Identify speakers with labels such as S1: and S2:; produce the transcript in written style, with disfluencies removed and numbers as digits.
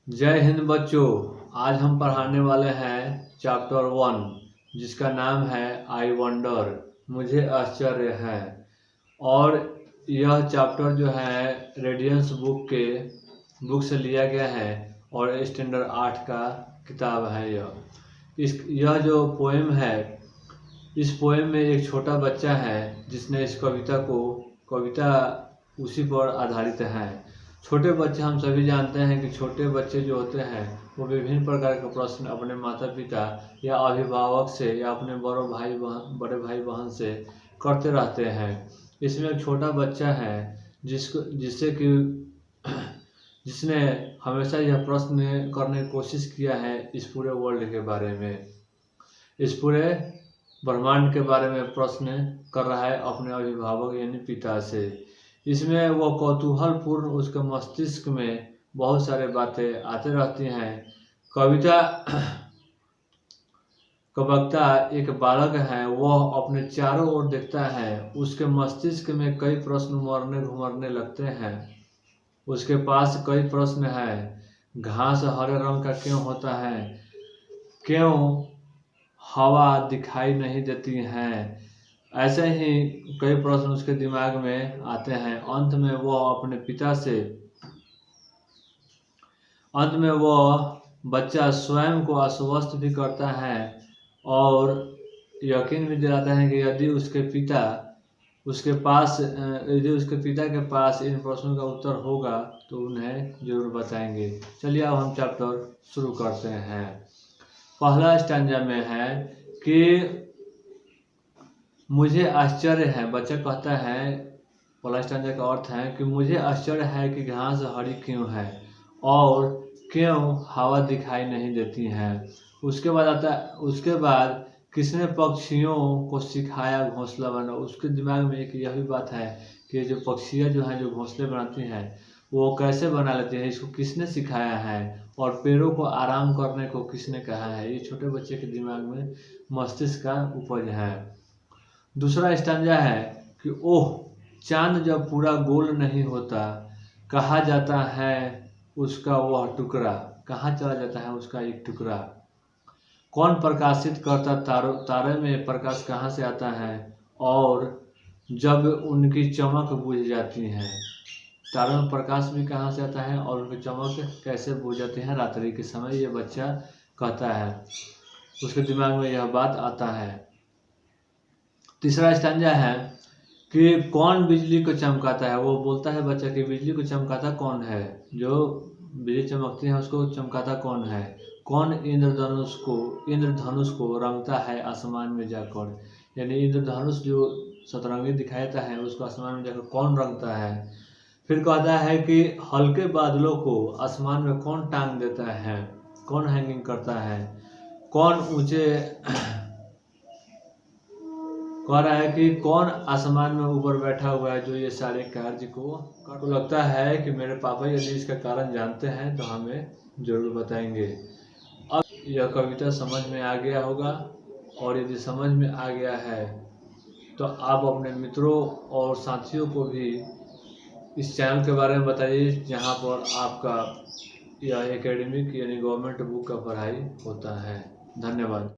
S1: जय हिंद बच्चों। आज हम पढ़ाने वाले हैं चैप्टर 1 जिसका नाम है आई वंडर, मुझे आश्चर्य है। और यह चैप्टर जो है रेडियंस बुक से लिया गया है और स्टैंडर्ड 8 का किताब है। यह जो पोएम है, इस पोएम में एक छोटा बच्चा है जिसने इस कविता उसी पर आधारित है। छोटे बच्चे, हम सभी जानते हैं कि छोटे बच्चे जो होते हैं वो विभिन्न प्रकार के प्रश्न अपने माता पिता या अभिभावक से या अपने बड़े भाई बहन से करते रहते हैं। इसमें एक छोटा बच्चा है जिसने हमेशा यह प्रश्न करने की कोशिश किया है इस पूरे वर्ल्ड के बारे में, इस पूरे ब्रह्मांड के बारे में प्रश्न कर रहा है अपने अभिभावक यानी पिता से। इसमें वो कौतूहलपूर्ण उसके मस्तिष्क में बहुत सारे बातें आते रहती हैं। कविता का वक्ता एक बालक है, वह अपने चारों ओर देखता है। उसके मस्तिष्क में कई प्रश्न घुमरने लगते हैं। उसके पास कई प्रश्न हैं। घास हरे रंग का क्यों होता है? क्यों हवा दिखाई नहीं देती है? ऐसे ही कई प्रश्न उसके दिमाग में आते हैं। अंत में वह बच्चा स्वयं को आश्वस्त भी करता है और यकीन भी दिलाता है कि यदि उसके पिता के पास इन प्रश्नों का उत्तर होगा तो उन्हें जरूर बताएंगे। चलिए अब हम चैप्टर शुरू करते हैं। पहला स्टैंजा में है कि मुझे आश्चर्य है। बच्चा कहता है, पहला स्टैंजा का अर्थ है कि मुझे आश्चर्य है कि घास हरी क्यों है और क्यों हवा दिखाई नहीं देती है। उसके बाद किसने पक्षियों को सिखाया घोंसला बनाना। उसके दिमाग में एक यह भी बात है कि जो पक्षियाँ जो हैं जो घोंसले बनाती हैं वो कैसे बना लेती हैं, इसको किसने सिखाया है और पेड़ों को आराम करने को किसने कहा है। ये छोटे बच्चे के दिमाग में मस्तिष्क का उपज है। दूसरा स्टैंजा है कि ओह, चांद जब पूरा गोल नहीं होता, कहा जाता है उसका वह टुकड़ा, कहाँ चला जाता है उसका एक टुकड़ा। कौन प्रकाशित करता तारे में प्रकाश कहाँ से आता है और जब उनकी चमक बुझ जाती है। तारों में प्रकाश भी कहाँ से आता है और उनकी चमक कैसे बुझ जाती है रात्रि के समय, ये बच्चा कहता है। उसके दिमाग में यह बात आता है। तीसरा स्टैंजा है कि कौन बिजली को चमकाता है। वो बोलता है बच्चा कि बिजली को चमकाता कौन है, जो बिजली चमकती है उसको चमकाता कौन है। कौन इंद्रधनुष को रंगता है आसमान में जाकर, यानी इंद्रधनुष जो सतरंगी दिखाई देता है उसको आसमान में जाकर कौन रंगता है। फिर कहता है कि हल्के बादलों को आसमान में कौन टांग देता है, कौन हैंगिंग करता है। कौन ऊंचे कह रहा है कि कौन आसमान में ऊपर बैठा हुआ है जो ये सारे कार्य को लगता है कि मेरे पापा यदि इसका कारण जानते हैं तो हमें जरूर बताएंगे। अब यह कविता समझ में आ गया होगा और यदि समझ में आ गया है तो आप अपने मित्रों और साथियों को भी इस चैनल के बारे में बताइए जहाँ पर आपका यह एकेडमिक यानी गवर्नमेंट बुक का पढ़ाई होता है। धन्यवाद।